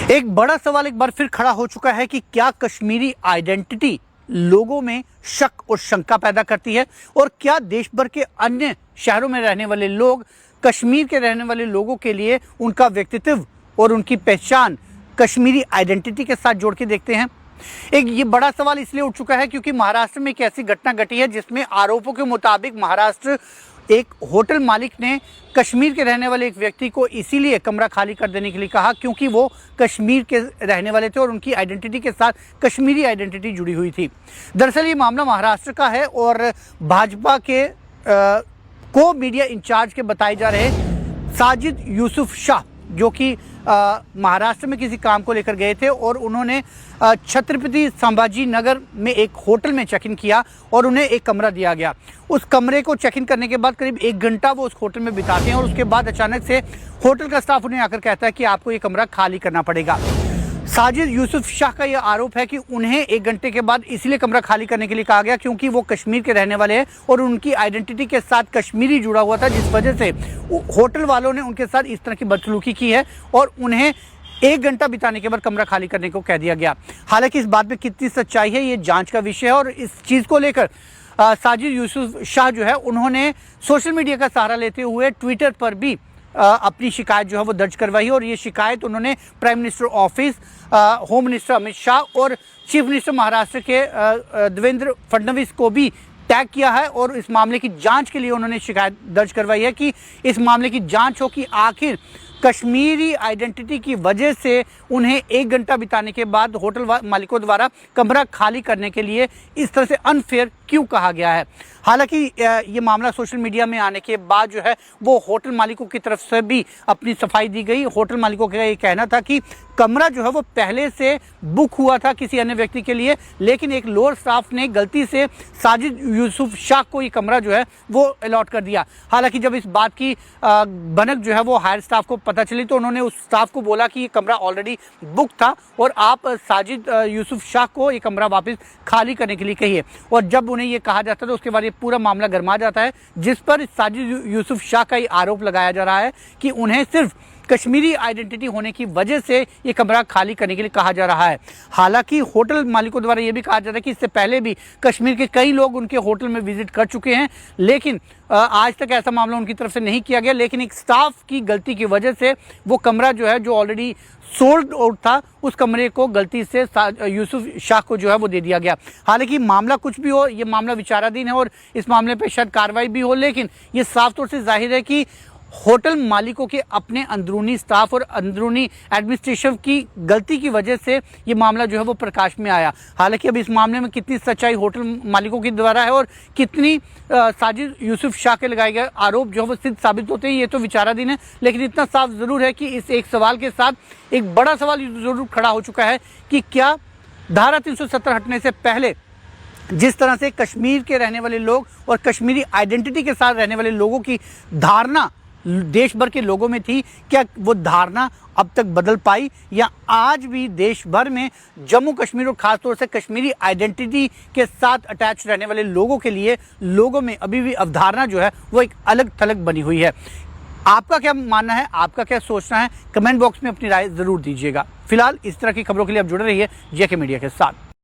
एक बड़ा सवाल एक बार फिर खड़ा हो चुका है कि क्या कश्मीरी आइडेंटिटी लोगों में शक और शंका पैदा करती है, और क्या देश भर के अन्य शहरों में रहने वाले लोग कश्मीर के रहने वाले लोगों के लिए उनका व्यक्तित्व और उनकी पहचान कश्मीरी आइडेंटिटी के साथ जोड़ के देखते हैं। एक ये बड़ा सवाल इसलिए उठ चुका है क्योंकि महाराष्ट्र में एक ऐसी घटना घटी है जिसमें आरोपों के मुताबिक महाराष्ट्र एक होटल मालिक ने कश्मीर के रहने वाले एक व्यक्ति को इसीलिए कमरा खाली कर देने के लिए कहा क्योंकि वो कश्मीर के रहने वाले थे और उनकी आइडेंटिटी के साथ कश्मीरी आइडेंटिटी जुड़ी हुई थी। दरअसल ये मामला महाराष्ट्र का है और भाजपा के को मीडिया इंचार्ज के बताए जा रहे साजिद यूसुफ शाह जो कि महाराष्ट्र में किसी काम को लेकर गए थे और उन्होंने छत्रपति संभाजी नगर में एक होटल में चेक इन किया और उन्हें एक कमरा दिया गया। उस कमरे को चेक इन करने के बाद करीब 1 घंटा वो उस होटल में बिताते हैं और उसके बाद अचानक से होटल का स्टाफ उन्हें आकर कहता है कि आपको ये कमरा खाली करना पड़ेगा। साजिद यूसुफ शाह का यह आरोप है कि उन्हें 1 घंटे के बाद इसलिए कमरा खाली करने के लिए कहा गया क्योंकि वो कश्मीर के रहने वाले हैं और उनकी आइडेंटिटी के साथ कश्मीरी जुड़ा हुआ था, जिस वजह से होटल वालों ने उनके साथ इस तरह की बदसलूकी की है और उन्हें 1 घंटा बिताने के बाद कमरा खाली करने को कह दिया गया। हालांकि इस बात में कितनी सच्चाई है ये जांच का विषय है और इस चीज़ को लेकर साजिद यूसुफ शाह जो है उन्होंने सोशल मीडिया का सहारा लेते हुए ट्विटर पर भी अपनी शिकायत जो है वो दर्ज करवाई और ये शिकायत उन्होंने prime minister office, home minister Amit Shah और चीफ मिनिस्टर महाराष्ट्र के देवेंद्र फडणवीस को भी टैग किया है और इस मामले की जांच के लिए उन्होंने शिकायत दर्ज करवाई है कि इस मामले की जांच हो कि आखिर कश्मीरी आइडेंटिटी की वजह से उन्हें 1 घंटा बिताने के बाद होटल मालिकों द्वारा कमरा खाली करने के लिए इस तरह से अनफेयर क्यों कहा गया है। हालांकि ये मामला सोशल मीडिया में आने के बाद जो है वो होटल मालिकों की तरफ से भी अपनी सफाई दी गई। होटल मालिकों का ये कहना था कि कमरा जो है वो पहले से बुक हुआ था किसी अन्य व्यक्ति के लिए, लेकिन एक लोअर स्टाफ ने गलती से साजिद यूसुफ शाह को ये कमरा जो है वो अलॉट कर दिया। हालांकि जब इस बात की भनक जो है वो हायर स्टाफ को पता चली तो उन्होंने उस स्टाफ को बोला कि ये कमरा ऑलरेडी बुक था और आप साजिद यूसुफ शाह को ये कमरा वापस खाली करने के लिए कहिए। और जब उन्हें ये कहा जाता है तो उसके बाद ये पूरा मामला गरमा जाता है, जिस पर साजिद यूसुफ शाह का ये आरोप लगाया जा रहा है कि उन्हें सिर्फ कश्मीरी आइडेंटिटी होने की वजह से ये कमरा खाली करने के लिए कहा जा रहा है। हालांकि होटल मालिकों द्वारा ये भी कहा जा रहा है कि इससे पहले भी कश्मीर के कई लोग उनके होटल में विजिट कर चुके हैं, लेकिन आज तक ऐसा मामला उनकी तरफ से नहीं किया गया। लेकिन एक स्टाफ की गलती की वजह से वो कमरा जो है जो ऑलरेडी सोल्ड आउट था उस कमरे को गलती से यूसुफ शाह को जो है वो दे दिया गया। हालांकि मामला कुछ भी हो, ये मामला विचाराधीन है और इस मामले पे शायद कार्रवाई भी हो, लेकिन ये साफ तौर से जाहिर है कि होटल मालिकों के अपने अंदरूनी स्टाफ और अंदरूनी एडमिनिस्ट्रेशन की गलती की वजह से ये मामला जो है वो प्रकाश में आया। हालांकि अब इस मामले में कितनी सच्चाई होटल मालिकों के द्वारा है और कितनी साजिद यूसुफ शाह के लगाए गए आरोप जो है वो सिद्ध साबित होते हैं ये तो विचाराधीन है, लेकिन इतना साफ ज़रूर है कि इस एक सवाल के साथ एक बड़ा सवाल ज़रूर खड़ा हो चुका है कि क्या धारा 370 हटने से पहले जिस तरह से कश्मीर के रहने वाले लोग और कश्मीरी आइडेंटिटी के साथ रहने वाले लोगों की धारणा देश भर के लोगों में थी, क्या वो धारणा अब तक बदल पाई या आज भी देश भर में जम्मू कश्मीर और खासतौर से कश्मीरी आइडेंटिटी के साथ अटैच रहने वाले लोगों के लिए लोगों में अभी भी अवधारणा जो है वो एक अलग थलग बनी हुई है। आपका क्या मानना है, आपका क्या सोचना है, कमेंट बॉक्स में अपनी राय ज़रूर दीजिएगा। फिलहाल इस तरह की खबरों के लिए आप जुड़े रहिए जेके मीडिया के साथ।